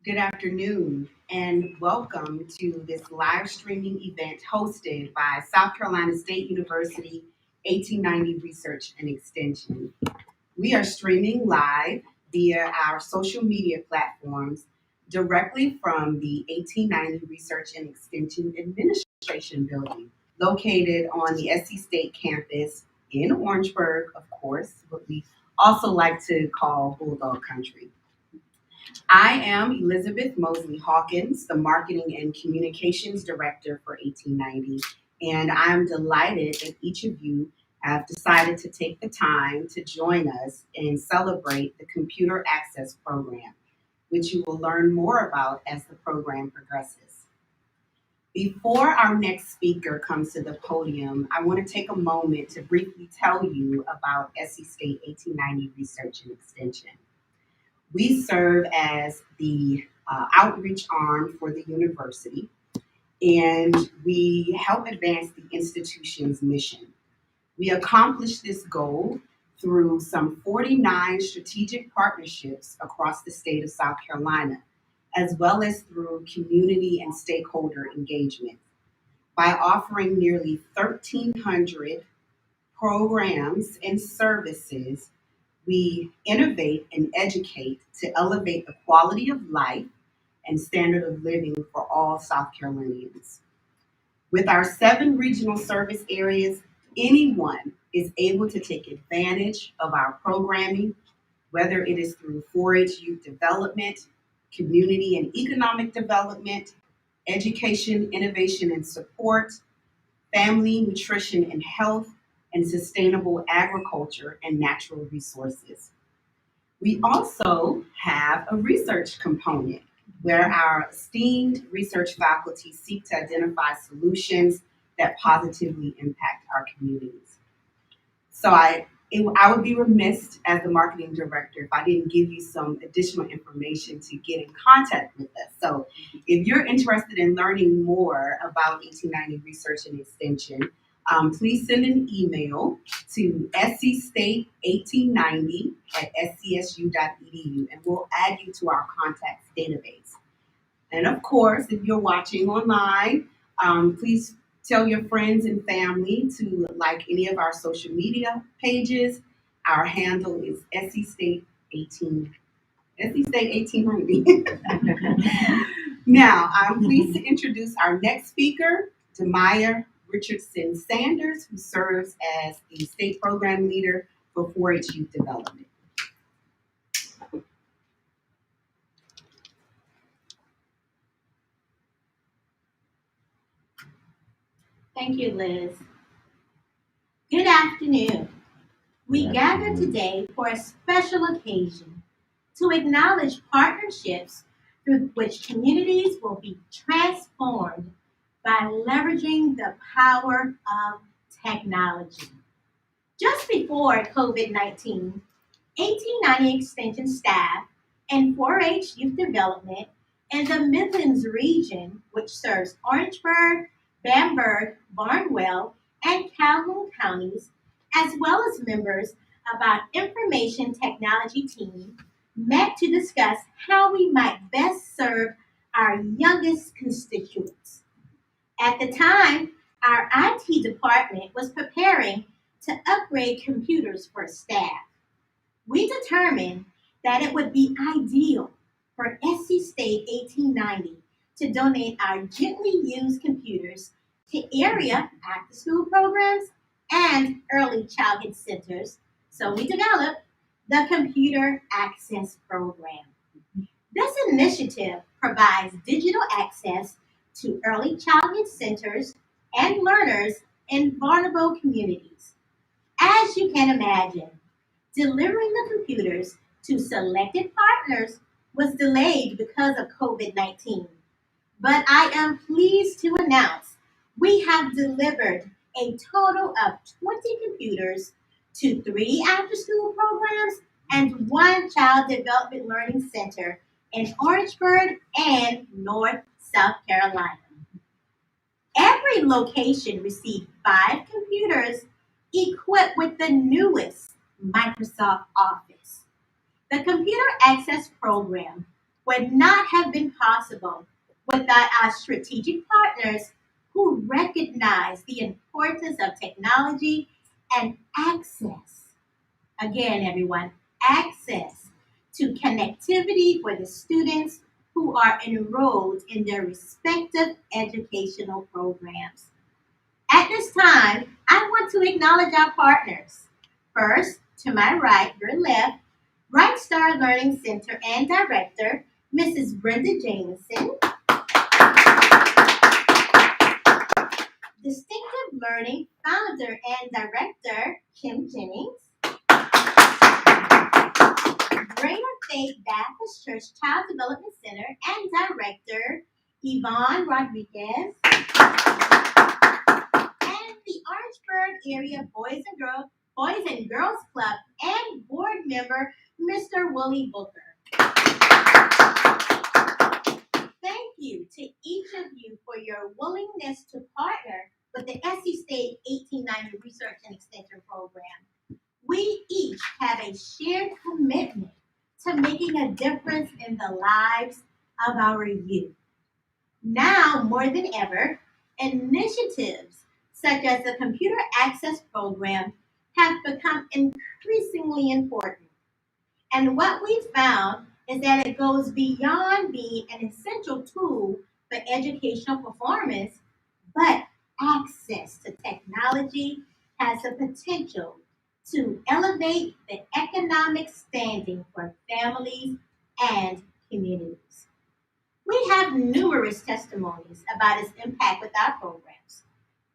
Good afternoon, and welcome to this live streaming event hosted by South Carolina State University 1890 Research and Extension. We are streaming live via our social media platforms directly from the 1890 Research and Extension Administration Building, located on the SC State campus in Orangeburg, of course, what we also like to call Bulldog Country. I am Elizabeth Mosley Hawkins, the Marketing and Communications Director for 1890, and I'm delighted that each of you have decided to take the time to join us and celebrate the Computer Access Program, which you will learn more about as the program progresses. Before our next speaker comes to the podium, I want to take a moment to briefly tell you about SC State 1890 Research and Extension. We serve as the outreach arm for the university, and we help advance the institution's mission. We accomplish this goal through some 49 strategic partnerships across the state of South Carolina, as well as through community and stakeholder engagement. By offering nearly 1,300 programs and services, we innovate and educate to elevate the quality of life and standard of living for all South Carolinians. With our 7 regional service areas, anyone is able to take advantage of our programming, whether it is through 4-H youth development, community and economic development, education, innovation and support, family, nutrition and health, and sustainable agriculture and natural resources. We also have a research component where our esteemed research faculty seek to identify solutions that positively impact our communities. I would be remiss as the marketing director if I didn't give you some additional information to get in contact with us. So if you're interested in learning more about 1890 Research and Extension, please send an email to scstate1890 at scsu.edu, and we'll add you to our contacts database. And of course, if you're watching online, please tell your friends and family to like any of our social media pages. Our handle is scstate18, scstate1890. Now, I'm pleased to introduce our next speaker, Demaya Richardson Sanders, who serves as the state program leader for 4-H youth development. Thank you, Liz. Good afternoon. We gather today for a special occasion to acknowledge partnerships through which communities will be transformed by leveraging the power of technology. Just before COVID-19, 1890 Extension staff and 4-H Youth Development in the Midlands region, which serves Orangeburg, Bamberg, Barnwell, and Calhoun counties, as well as members of our information technology team, met to discuss how we might best serve our youngest constituents. At the time, our IT department was preparing to upgrade computers for staff. We determined that it would be ideal for SC State 1890 to donate our gently used computers to area after school programs and early childhood centers. So we developed the Computer Access Program. This initiative provides digital access to early childhood centers and learners in vulnerable communities. As you can imagine, delivering the computers to selected partners was delayed because of COVID-19. But I am pleased to announce we have delivered a total of 20 computers to 3 after school programs and 1 child development learning center in Orangeburg and North South Carolina. Every location received 5 computers equipped with the newest Microsoft Office. The Computer Access Program would not have been possible without our strategic partners who recognize the importance of technology and access. Again, everyone, access to connectivity for the students who are enrolled in their respective educational programs. At this time, I want to acknowledge our partners. First, to my right, your left, Bright Star Learning Center and Director, Mrs. Brenda Jameson. Distinctive Learning Founder and Director, Kim Jennings. Greater Faith Baptist Church Child Development Center and Director, Yvonne Rodriguez. And the Orangeburg Area Boys and Girls Club and board member, Mr. Willie Booker. Thank you to each of you for your willingness to partner with the SC State 1890 Research and Extension Program. We each have a shared commitment to making a difference in the lives of our youth. Now, more than ever, initiatives such as the Computer Access Program have become increasingly important. And what we found is that it goes beyond being an essential tool for educational performance, but access to technology has the potential to elevate the economic standing for families and communities. We have numerous testimonies about its impact with our programs.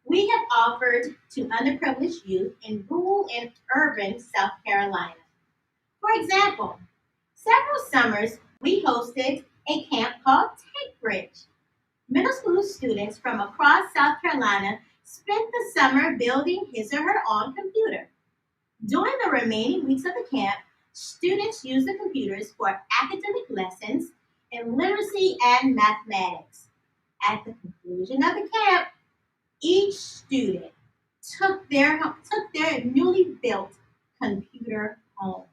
We have offered to underprivileged youth in rural and urban South Carolina. For example, several summers we hosted a camp called Take Bridge. Middle school students from across South Carolina spent the summer building his or her own computer. During the remaining weeks of the camp, students used the computers for academic lessons in literacy and mathematics. At the conclusion of the camp, each student took their newly built computer home.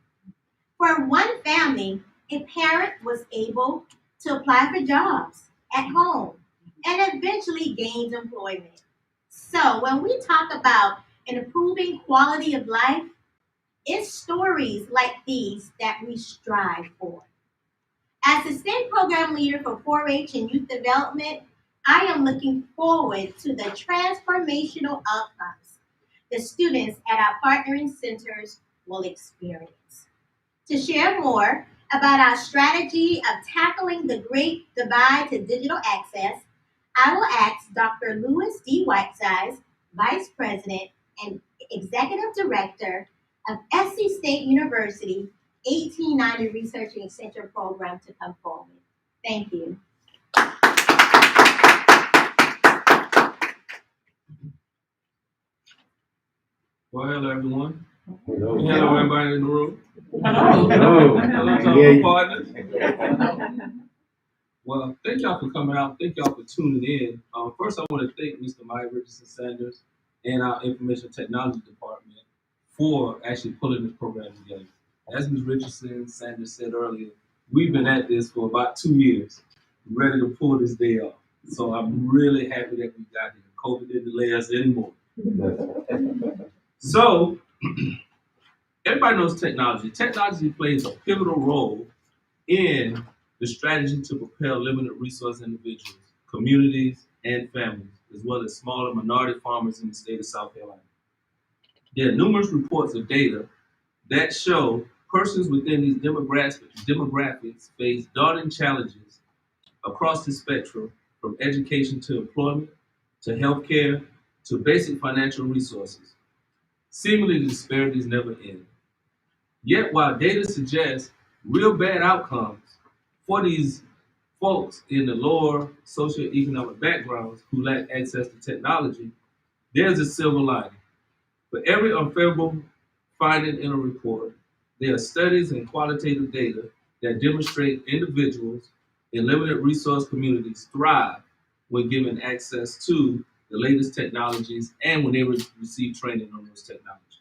For one family, a parent was able to apply for jobs at home and eventually gained employment. So when we talk about improving quality of life, it's stories like these that we strive for. As the state program leader for 4-H and youth development, I am looking forward to the transformational outcomes the students at our partnering centers will experience. To share more about our strategy of tackling the great divide to digital access, I will ask Dr. Louis D. Whitesides, Vice President and Executive Director of SC State University 1890 Research and Extension Program to come forward. Thank you. Well, hello everyone. Hello everybody in the room. Hello. Hello to our partners. Well, thank y'all for coming out. Thank y'all for tuning in. First, I want to thank Mr. Mike Richardson Sanders and our Information Technology Department for actually pulling this program together. As Ms. Richardson Sanders said earlier, we've been at this for about 2 years, ready to pull this day off. So I'm really happy that we got here. COVID didn't delay us anymore. So, everybody knows technology. Technology plays a pivotal role in the strategy to propel limited resource individuals, communities, and families, as well as smaller minority farmers in the state of South Carolina. There are numerous reports of data that show persons within these demographics face daunting challenges across the spectrum, from education to employment, to healthcare, to basic financial resources. Seemingly, the disparities never end. Yet, while data suggests real bad outcomes for these folks in the lower socioeconomic backgrounds who lack access to technology, there's a silver lining. For every unfavorable finding in a report, there are studies and qualitative data that demonstrate individuals in limited resource communities thrive when given access to the latest technologies and when they receive training on those technologies.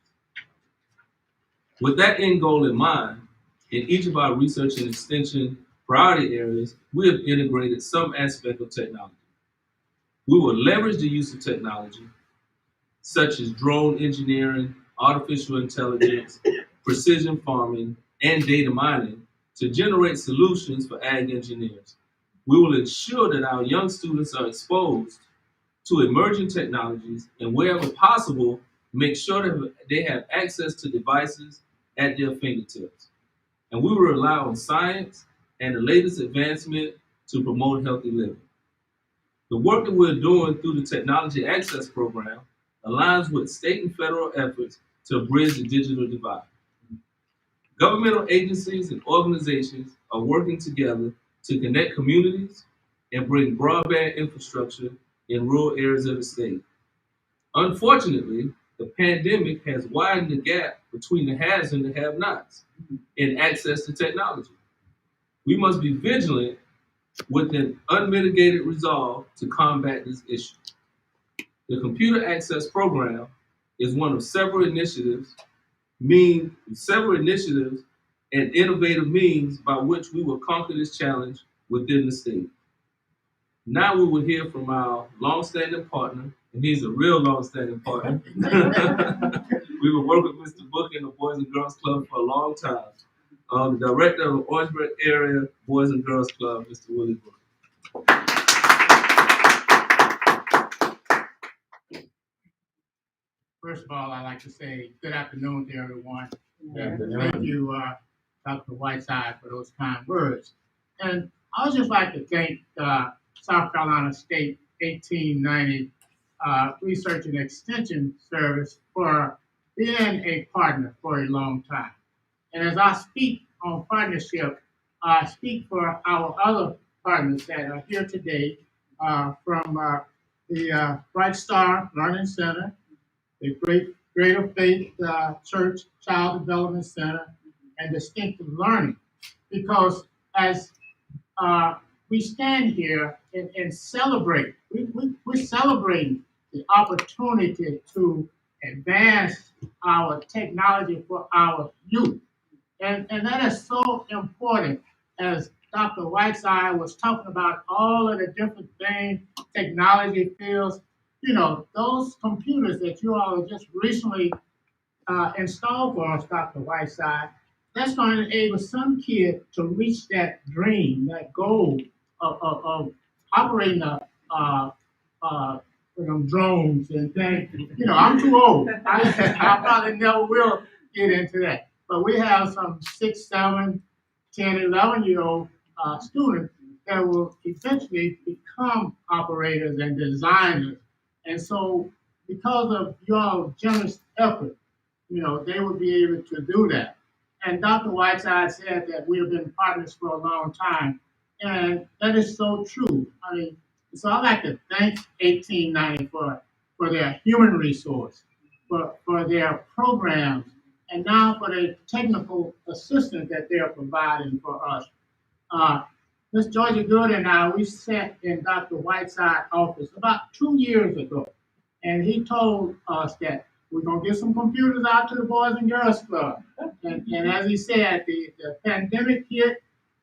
With that end goal in mind, in each of our research and extension priority areas, we have integrated some aspect of technology. We will leverage the use of technology, such as drone engineering, artificial intelligence, precision farming, and data mining to generate solutions for ag engineers. We will ensure that our young students are exposed to emerging technologies and wherever possible, make sure that they have access to devices at their fingertips. And we will rely on science and the latest advancement to promote healthy living. The work that we're doing through the Technology Access Program aligns with state and federal efforts to bridge the digital divide. Governmental agencies and organizations are working together to connect communities and bring broadband infrastructure in rural areas of the state. Unfortunately, the pandemic has widened the gap between the haves and the have-nots in access to technology. We must be vigilant with an unmitigated resolve to combat this issue. The Computer Access Program is one of several initiatives and innovative means by which we will conquer this challenge within the state. Now we will hear from our longstanding partner, and he's a real longstanding partner. We will work with Mr. Book in the Boys and Girls Club for a long time. The director of the Orangeburg Area Boys and Girls Club, Mr. Willie Book. First of all, I'd like to say good afternoon to everyone. Thank you, Dr. Whiteside, for those kind words. And I would just like to thank South Carolina State 1890 Research and Extension Service for being a partner for a long time. And as I speak on partnership, I speak for our other partners that are here today from the Bright Star Learning Center, the Greater Faith Church Child Development Center, and Distinctive Learning. Because as we stand here and celebrate, we're celebrating the opportunity to advance our technology for our youth. And that is so important, as Dr. Whiteside was talking about all of the different things, technology fields. You know, those computers that you all just recently installed for us, Dr. Whiteside, that's going to enable some kid to reach that dream, that goal of operating drones and things. You know, I'm too old. I probably never will get into that. But we have some 6, 7, 10, 11-year-old students that will eventually become operators and designers. And so, because of your generous effort, you know, they will be able to do that. And Dr. Whiteside said that we have been partners for a long time. And that is so true. I mean, so I'd like to thank 1890 for their human resource, for their programs, and now for the technical assistance that they are providing for us. Ms. Georgia Good and I, we sat in Dr. Whiteside's office about 2 years ago, and he told us that we're going to get some computers out to the Boys and Girls Club. And as he said, the pandemic hit,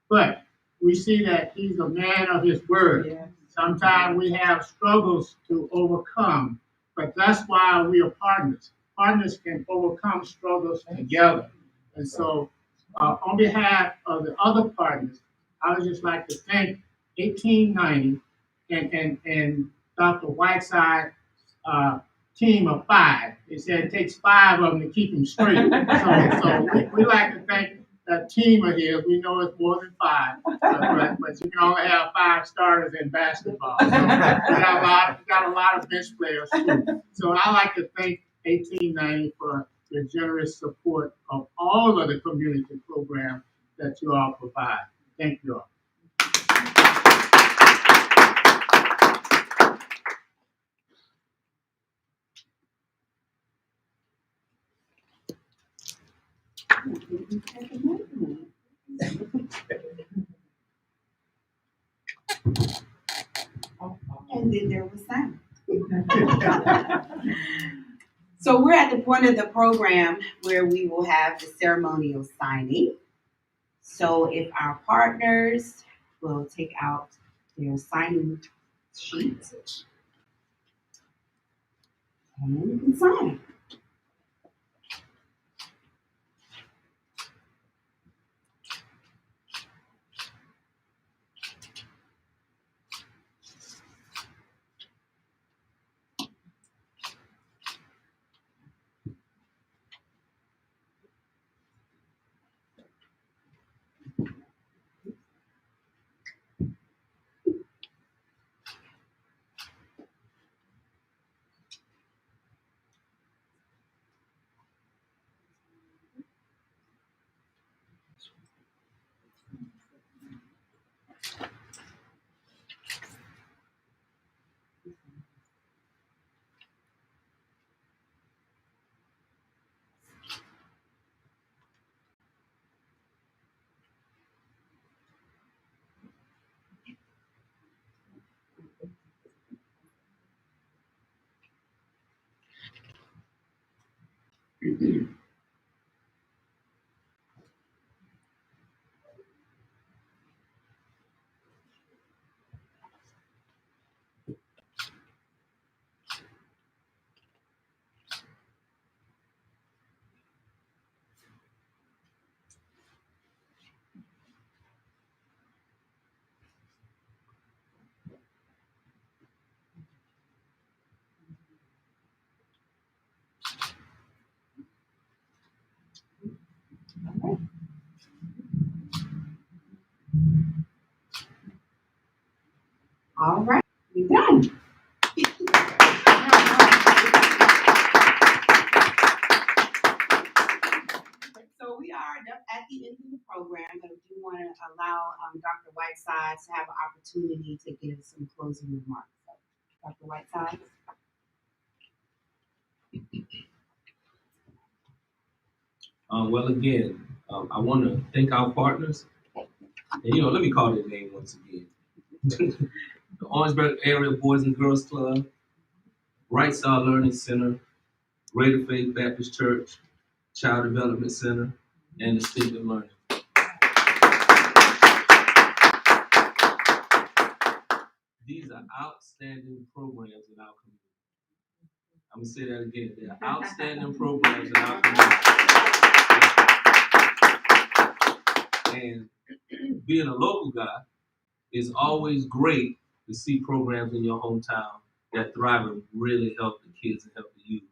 but we see that he's a man of his word. Yeah. Sometimes we have struggles to overcome, but that's why we are partners. Partners can overcome struggles together. And so on behalf of the other partners, I would just like to thank 1890 and Dr. Whiteside team of 5. They said it takes 5 of them to keep him straight. So we like to thank that team of his. We know it's more than 5, but you can only have 5 starters in basketball. So we got a lot of bench players too. So I like to thank 1890 for the generous support of all of the community programs that you all provide. Thank you all. And then there was sound. So we're at the point of the program where we will have the ceremonial signing. So if our partners will take out their signing sheet and you can sign. All right, we're done. So we are at the end of the program, but I do want to allow Dr. Whiteside to have an opportunity to give some closing remarks. So, Dr. Whiteside. Well, again, I want to thank our partners. And, let me call their name once again. The Orangeburg Area Boys and Girls Club, Right Side Learning Center, Greater Faith Baptist Church, Child Development Center, and Distinctive Learning. These are outstanding programs in our community. I'm going to say that again. They are outstanding programs in our community. And being a local guy, it's always great to see programs in your hometown that thrive and really help the kids and help the youth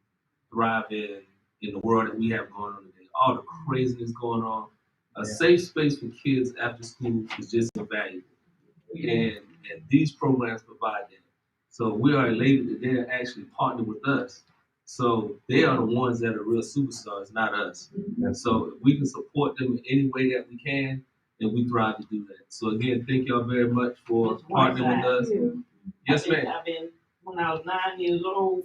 thrive in the world that we have going on today. All the craziness going on. A safe space for kids after school is just invaluable. And these programs provide that. So we are elated that they're actually partnered with us. So they are the ones that are real superstars, not us. And so if we can support them in any way that we can, then we thrive to do that. So again, thank y'all very much for partnering with us. Yes, ma'am. When I was 9 years old,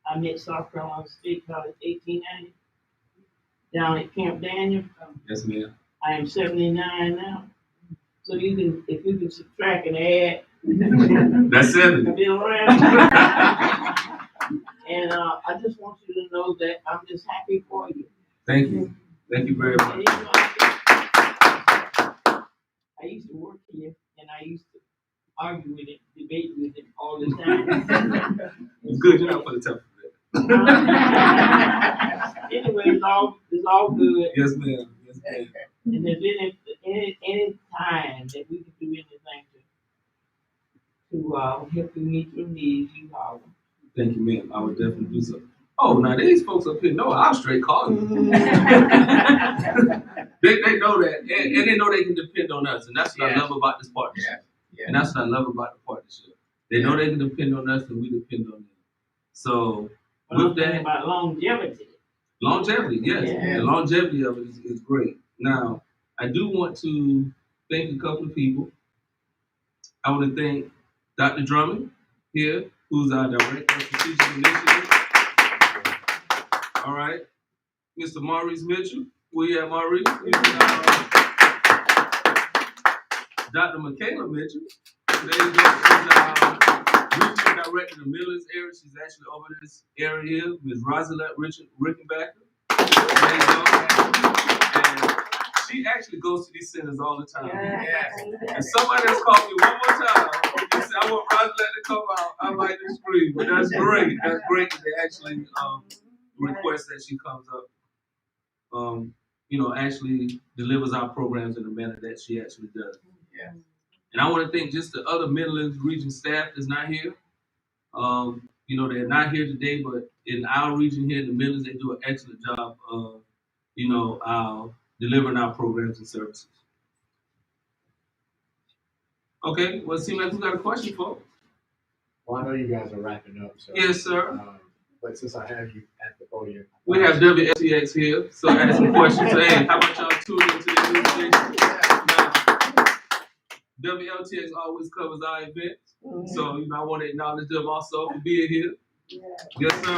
I met South Carolina State College 1890 down at Camp Daniel. Yes, ma'am. I am 79 now. So if you can subtract and add, that's 70. I've been around. And I just want you to know that I'm just happy for you. Thank you. Thank you very much. I used to work here and I used to argue with it, debate with it all the time. It's good, you're not for the tough of it. Anyway, it's all good. Yes, ma'am. Yes, ma'am. And if any time that we can do anything to help you meet your needs, you holler. Thank you, ma'am. I would definitely do so. Oh, now these folks up here know I'll straight call you. they know that, and they know they can depend on us, and that's what I love about this partnership. Yeah. And that's what I love about the partnership. They know they can depend on us, and we depend on them. So with that, about longevity. Longevity, yes. Yeah. The longevity of it is great. Now, I do want to thank a couple of people. I want to thank Dr. Drummond here, who's our Director of Strategic Initiatives. All right. Mr. Maurice Mitchell. Where you at, Maurice? Dr. Michaela Mitchell. There you go. She's Regional Director of the Midlands area. She's actually over this area here. Ms. Rosalette Rickenbacker. There you go. And she actually goes to these centers all the time. Yes. And somebody else called me one more time and said, I want Roger to come out. I like to scream. But that's great. That's great that they actually request that she comes up. Actually delivers our programs in the manner that she actually does. Yes. And I want to thank just the other Midlands region staff that's not here. They're not here today, but in our region here in the Midlands, they do an excellent job of, delivering our programs and services. Okay, well, it seems like we got a question, folks. Well, I know you guys are wrapping up, so. Yes, sir. But since I have you at the podium. We have WLTX here, so ask some questions. Hey, how about y'all tune into the news station? WLTX always covers our events, so I want to acknowledge them also for being here. Yes, sir.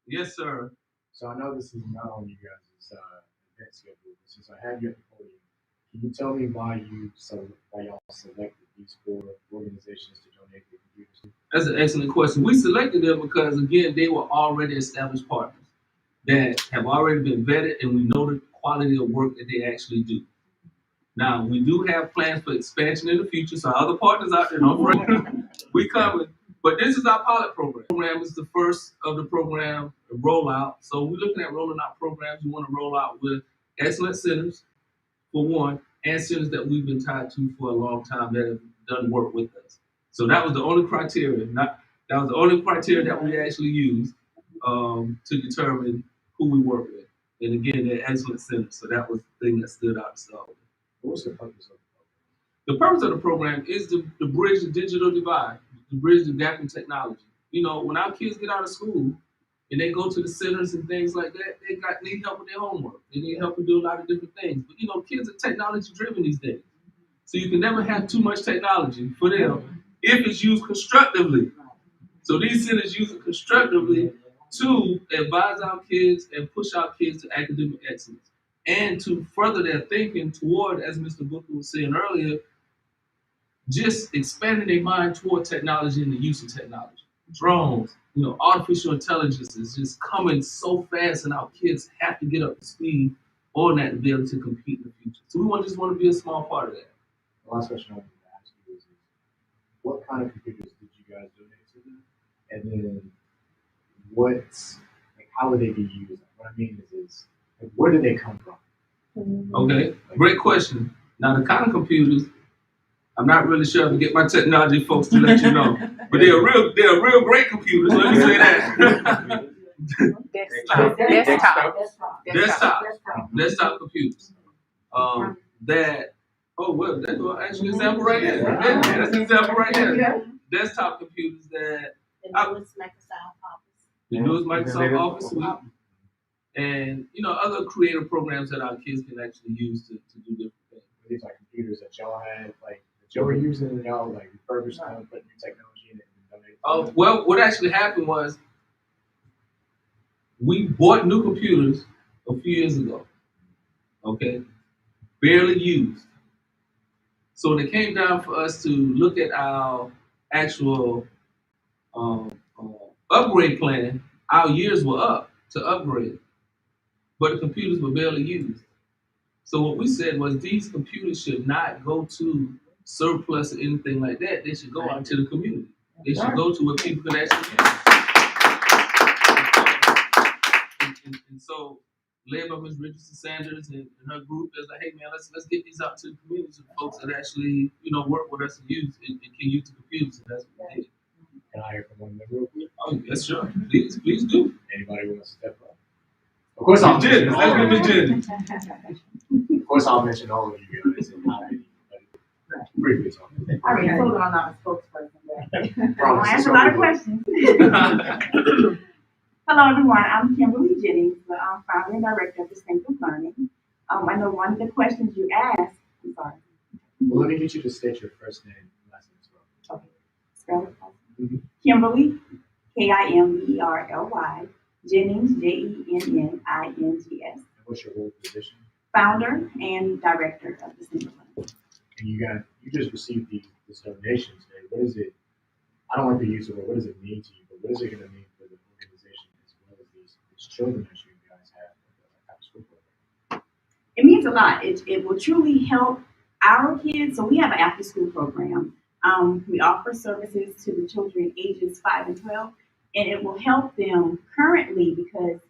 Yes, sir. So I know this is not on you guys' event schedule, but since I have you at the podium, can you tell me why y'all selected these 4 organizations to donate their computers to? That's an excellent question. We selected them because, again, they were already established partners that have already been vetted, and we know the quality of work that they actually do. Now, we do have plans for expansion in the future, so other partners out there, don't worry, we coming. But this is our pilot program. The program is the first of the program rollout. So we're looking at rolling out programs. We want to roll out with excellent centers, for one, and centers that we've been tied to for a long time that have done work with us. So that was the only criteria. That was the only criteria that we actually used to determine who we work with. And again, they're excellent centers. So that was the thing that stood out. So What's the purpose of it? the purpose of the program is to bridge the digital divide, to bridge the gap in technology. When our kids get out of school and they go to the centers and things like that, they need help with their homework. They need help with doing a lot of different things. But kids are technology driven these days. So you can never have too much technology for them if it's used constructively. So these centers use it constructively to advise our kids and push our kids to academic excellence and to further their thinking toward, as Mr. Booker was saying earlier, just expanding their mind toward technology and the use of technology. Drones, artificial intelligence is just coming so fast, and our kids have to get up to speed on that to be able to compete in the future. So we just want to be a small part of that. The last question I wanted to ask you is what kind of computers did you guys donate to them? And then how would they be used? What I mean is where did they come from? Okay, great question. Now, the kind of computers, I'm not really sure if I get my technology folks to let you know, but they're real great computers. Let me say that. Desktop computers. That's actually an example right there. That's an example right there. Desktop computers that the newest Microsoft Office suite, and other creative programs that our kids can actually use to do different things. These are computers that y'all had, that y'all were using, and y'all refurbished them, put new technology in it, and donated. Well, what actually happened was we bought new computers a few years ago. Okay, barely used. So when it came down for us to look at our actual upgrade plan, our years were up to upgrade, but the computers were barely used. So what we said was these computers should not go to surplus or anything like that. They should go out to the community. They should go to where people can actually use. And so, led by Ms. Richardson Sanders and her group, is like, hey man, let's get these out to the community, to the folks that actually work with us and can use the computers. And that's what we did. Can I hear from one of the group? Oh yes, sure. Please do. Anybody want to step up? Of course, I'll mention all of you. Of course, I'll mention all of you guys and how many. Briefly talking. I already told them I'm not a spokesperson, but Promise. I ask a lot of questions. Hello, everyone. I'm Kimberly Jennings, the founder and director of Distinctive Learning. I know one of the questions you asked. I'm sorry. Well, let me get you to state your first name and last name as well. Okay. Spell it. Kimberly, Kimberly, Jennings, Jennings. And what's your role position? Founder and director of Distinctive Learning. And you just received this donation today. What is it? I don't like to use the word. What does it mean to you? But what is it going to mean for the organization as well as these children that you guys have it means a lot. It will truly help our kids. So we have an after school program. We offer services to the children ages 5 and 12, and it will help them currently because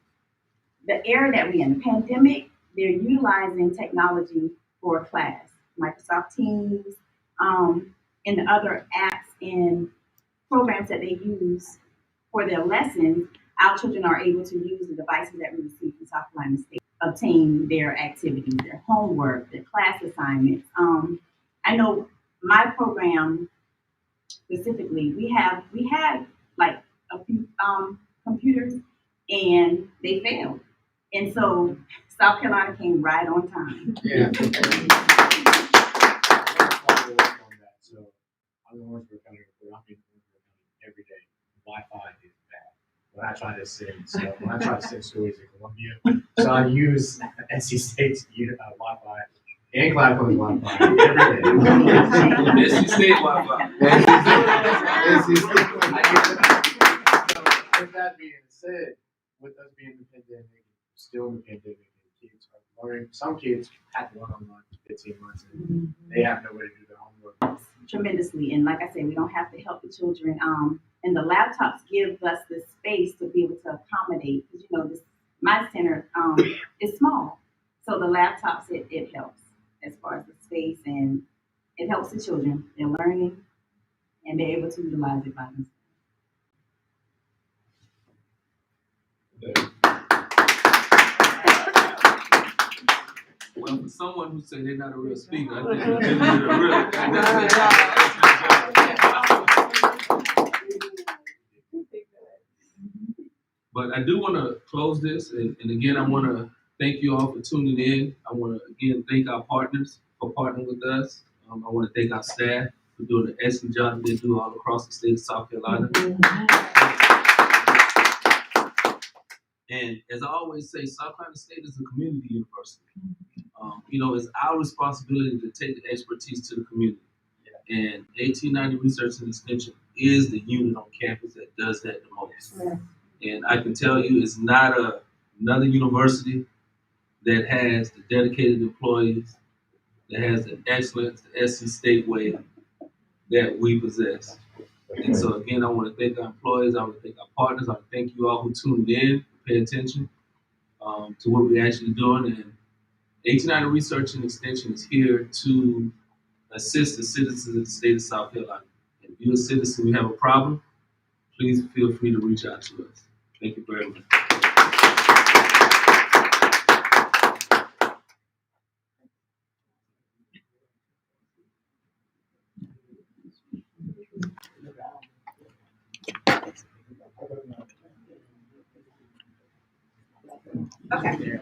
the era that we're in, the pandemic, they're utilizing technology for class, Microsoft Teams, and the other apps and programs that they use for their lessons. Our children are able to use the devices that we receive from South Carolina State, obtain their activities, their homework, their class assignments. I know my program specifically, we had like a few computers and they failed. And so South Carolina came right on time. Yeah. Follow up on that. So I'm in Orangeburg County, I'm in Orangeburg County every day. Wi-Fi is bad. When I try to send stuff, when I try to send stories in Columbia, so I use NC State's Wi-Fi and Claflin's Wi-Fi every day. NC State Wi-Fi. With that being said, with us being in the pandemic, still in the pandemic, and kids are learning. Some kids have to learn online for 15 months, and they have no way to do their homework. Tremendously. And like I said, we don't have to help the children. And the laptops give us the space to be able to accommodate. Because my center is small. So the laptops, it helps as far as the space, and it helps the children. They're learning and they're able to utilize it by themselves. Well, for someone who said they're not a real speaker, I think they did a real. But I do want to close this, and again, I want to thank you all for tuning in. I want to again thank our partners for partnering with us. I want to thank our staff for doing the excellent job that they do all across the state of South Carolina. And as I always say, South Carolina State is a community university. It's our responsibility to take the expertise to the community. And 1890 Research and Extension is the unit on campus that does that the most. Yeah. And I can tell you, it's not another university that has the dedicated employees, that has the excellence, the SC State way that we possess. And so again, I want to thank our employees, I want to thank our partners, I want to thank you all who tuned in, pay attention to what we're actually doing. And 1890 Research and Extension is here to assist the citizens of the state of South Carolina. If you're a citizen, you have a problem, please feel free to reach out to us. Thank you very much. Okay.